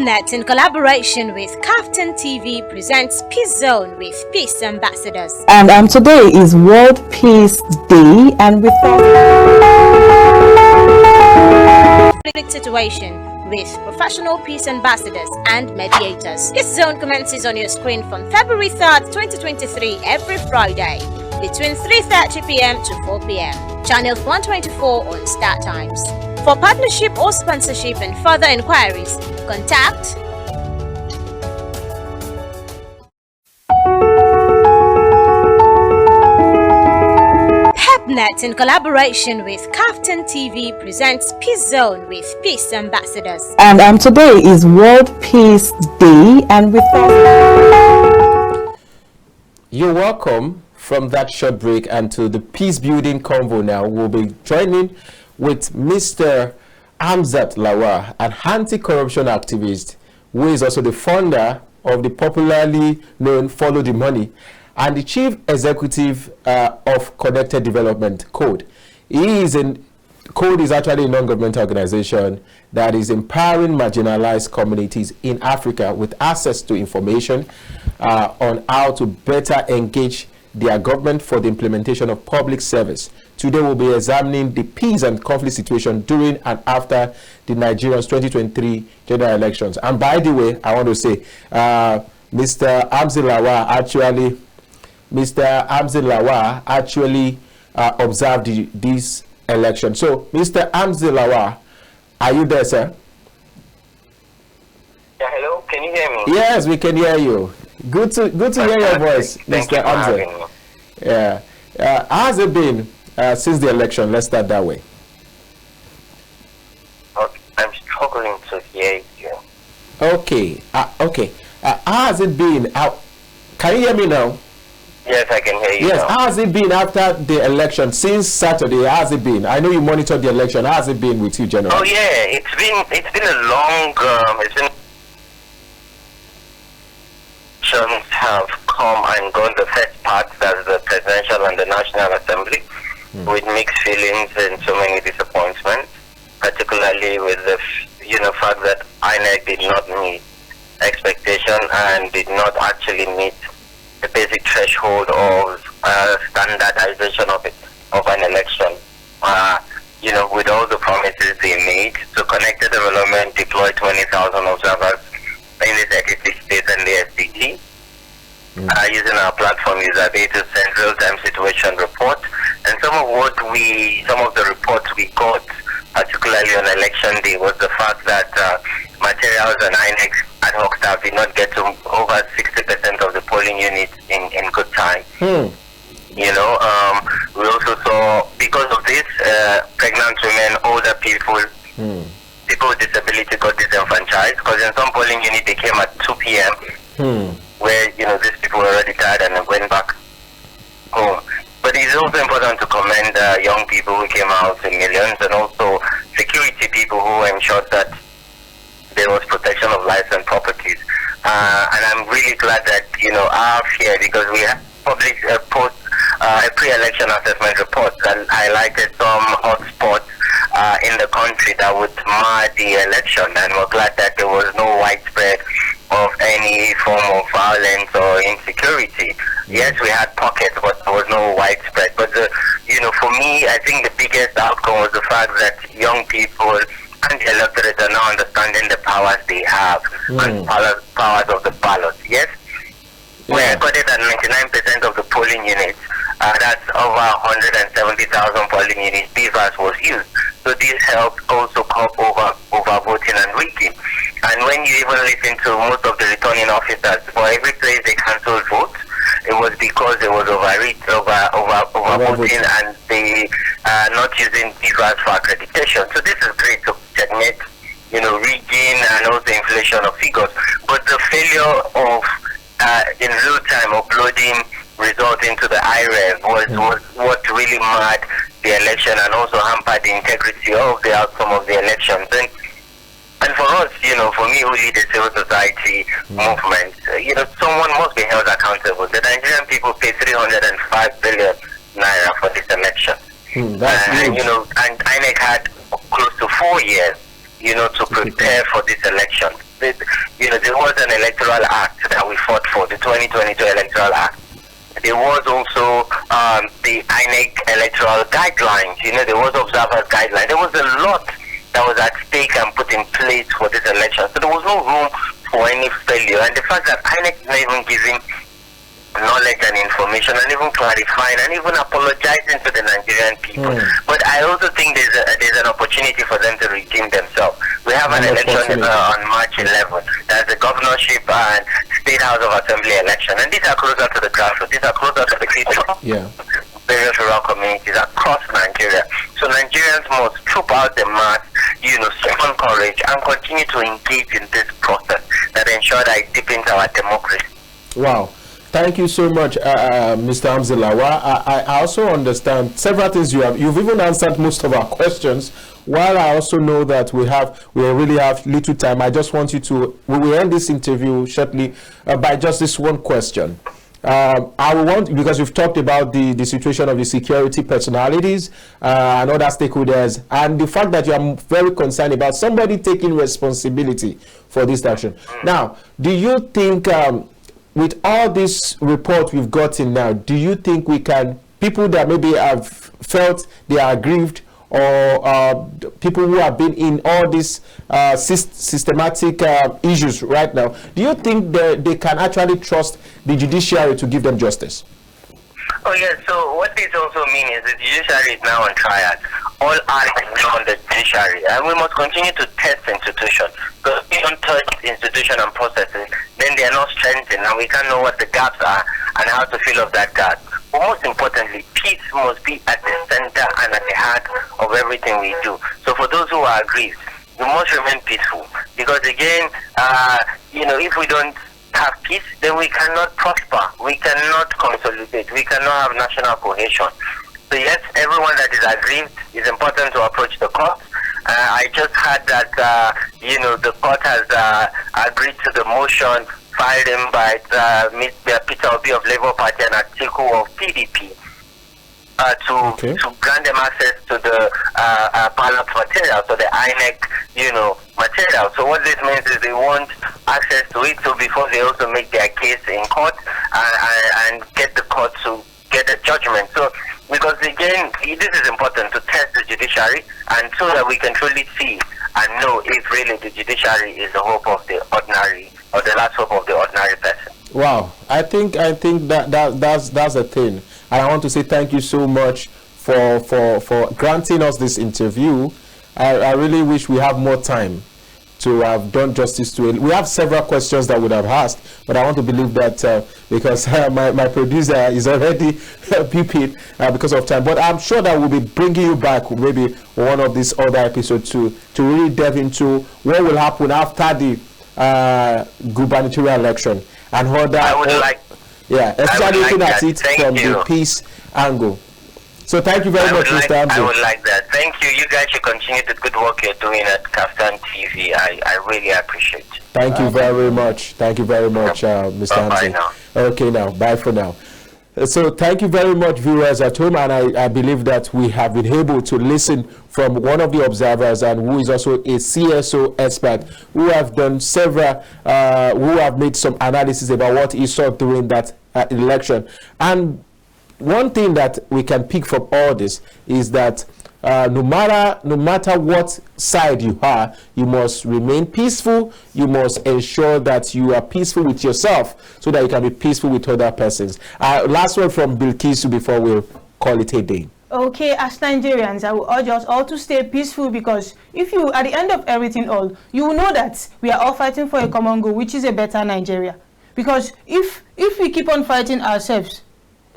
HabNet, in collaboration with KAFTAN TV, presents Peace Zone with Peace Ambassadors. And today is World Peace Day, and we thought conflict situation with professional peace ambassadors and mediators. Peace Zone commences on your screen from February 3rd, 2023, every Friday between 3:30 p.m. to 4 p.m. Channel 124 on Startimes. For partnership or sponsorship and further inquiries, contact HabNet, in collaboration with KAFTAN TV, presents Peace Zone with Peace Ambassadors. And today is World Peace Day, and we thought you're welcome from that short break and to the peace building convo. Now we'll be joining with Mr. Hamzat Lawal, an anti-corruption activist who is also the founder of the popularly known Follow the Money and the chief executive of Connected Development Code. Code is actually a non-governmental organization that is empowering marginalized communities in Africa with access to information on how to better engage their government for the implementation of public service. Today we'll be examining the peace and conflict situation during and after the Nigeria's 2023 general elections. And by the way, I want to say, Mr. Hamzat Lawal actually observed this election. So, Mr. Hamzat Lawal, are you there, sir? Yeah, hello. Can you hear me? Yes, we can hear you. Good to hear your voice, Mr. Hamzat. Yeah. How has it been since the election? Let's start that way. I'm struggling to hear you. Okay. Okay. How has it been? Can you hear me now? Yes, I can hear you. Yes. Now. How has it been after the election? Since Saturday, how has it been? I know you monitored the election. How has it been with you, General? Oh yeah, it's been a long. Elections have come and gone. The first part, that's the presidential and the National Assembly, with mixed feelings and so many disappointments, particularly with the fact that INEC did not meet expectation and did not actually meet the basic threshold of standardization of an election. With all the promises they made, so Connected Development deployed 20,000 observers in the 36 states and the SDG. Using our platform is a data real-time situation report, and some of the reports we got, particularly on election day, was the fact that materials and INEC ad hoc staff did not get to over 60% of the polling units in good time. We also saw, because of this, pregnant women, older people, people with disability got disenfranchised, because in some polling units they came at 2 p.m. Where these people were already tired and went back home. But it's also important to commend young people who came out in millions, and also security people who ensured that there was protection of lives and properties. And I'm really glad that our fear, because we have published a pre-election assessment report that highlighted some hotspots in the country that would mar the election, and we're glad that there was no widespread of any form of violence or insecurity. Yes, we had pockets, but there was no widespread. But for me, I think the biggest outcome was the fact that young people and the electorate are now understanding the powers they have and powers of the ballot. Yes, we recorded that 99% of the polling units, that's over 170,000 polling units, BVAS was used. So this helped also curb over voting and rigging. And when you even listen to most of the returning officers, for every place they cancelled votes, it was because there was over voting and they not using BVAS for accreditation. So this is great to checkmate, rigging and also inflation of figures. But the failure of in real time uploading results into the IREV was what really marred the election and also hampered the integrity of the outcome of the elections. And for us, for me who lead the civil society movement, someone must be held accountable. The Nigerian people paid 305 billion naira for this election. And INEC had close to 4 years, to prepare for this election. there was an electoral act that we fought for, the 2022 electoral act. There was also the INEC electoral guidelines. There was observers guidelines. There was a lot that was at stake and put in place for this election. So there was no room for any failure. And the fact that INEC is not even giving knowledge and information and even clarifying and even apologizing to the Nigerian people. But I also think there's an opportunity for them to redeem themselves. We have an election on March 11th. That's the governorship and State House of Assembly election. And these are closer to the grassroots. These are closer to the people. Various rural communities across Nigeria. So Nigerians must troop out the mass, summon courage and continue to engage in this process that ensure that it deepens our democracy. Wow. Thank you so much, Mr. Hamzat Lawal. I also understand several things you've even answered most of our questions. While I also know that we really have little time, I just want we will end this interview shortly by just this one question. Because we've talked about the situation of the security personalities and other stakeholders, and the fact that you are very concerned about somebody taking responsibility for this action. Now, do you think, with all this report we've gotten now, do you think people that maybe have felt they are aggrieved, or people who have been in all these systematic issues right now, do you think they can actually trust the judiciary to give them justice? Oh yes, so what this also means is the judiciary is now on trial. All eyes are now on the judiciary, and we must continue to test institutions. Because if we don't touch institution and processes, then they are not strengthened, and we can't know what the gaps are and how to fill up that gap. But most importantly, peace must be at the center and at the heart of everything we do. So for those who are aggrieved, we must remain peaceful. Because again, if we don't have peace, then we cannot prosper, we cannot consolidate, we cannot have national cohesion. So yes, everyone that is aggrieved, is important to approach the court. I just heard that the court has agreed to the motion filed in by Mr. Peter Obi of Labour Party and Atiku of PDP to grant them access to the ballot material, so the INEC, material. So what this means is they want access to it, so before they also make their case in court and get the court to get a judgment. So because again, this is important to test the judiciary, and so that we can truly see and know if really the judiciary is the hope of the ordinary, or the last hope of the ordinary person. Wow, I think that's the thing. And I want to say thank you so much for granting us this interview. I really wish we have more time to have done justice to it. We have several questions that would have asked, but I want to believe that because my producer is already beeping because of time. But I'm sure that we'll be bringing you back maybe one of these other episodes to really delve into what will happen after the gubernatorial election and other. Especially looking at it from the peace angle. So thank you very much, Mr. Hamzat. I would like that. Thank you. You guys should continue the good work you're doing at KAFTAN TV. I really appreciate it. Thank you very much. Thank you very much, Mr. Hamzat. Now. Okay, now. Bye for now. So thank you very much, viewers at home, and I believe that we have been able to listen from one of the observers, and who is also a CSO expert, who have done several, who have made some analysis about what he saw during that election. And one thing that we can pick from all this is that no matter what side you are, you must remain peaceful. You must ensure that you are peaceful with yourself, so that you can be peaceful with other persons. Last word from Bilkisu before we call it a day. Okay, as Nigerians, I will urge us all to stay peaceful, because if you, at the end of everything all, you will know that we are all fighting for a common goal, which is a better Nigeria. Because if we keep on fighting ourselves,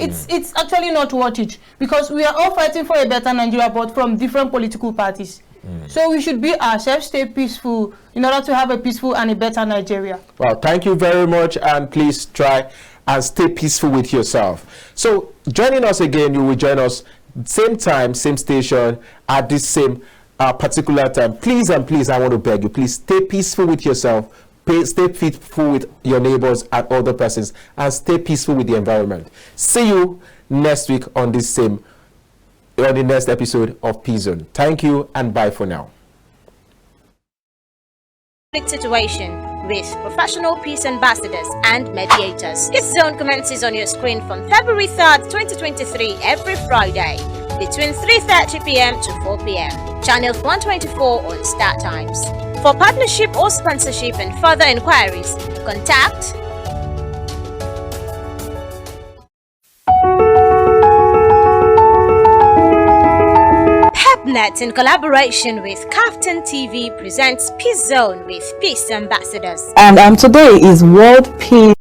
it's actually not worth it, because we are all fighting for a better Nigeria, but from different political parties. So we should be ourselves, stay peaceful, in order to have a peaceful and a better Nigeria. Well, thank you very much, and please try and stay peaceful with yourself. So joining us again, you will join us same time, same station, at this same particular time. Please and please, I want to beg you, please stay peaceful with yourself. Stay peaceful with your neighbors and other persons, and stay peaceful with the environment. See you next week on the next episode of Peace Zone. Thank you, and bye for now. Situation. with professional peace ambassadors and mediators. This zone commences on your screen from February 3rd, 2023 every Friday between 3:30 p.m. to 4 p.m. Channel 124 on Startimes. For partnership or sponsorship and further inquiries, contact Net in collaboration with KAFTAN TV presents Peace Zone with Peace Ambassadors. And today is World Peace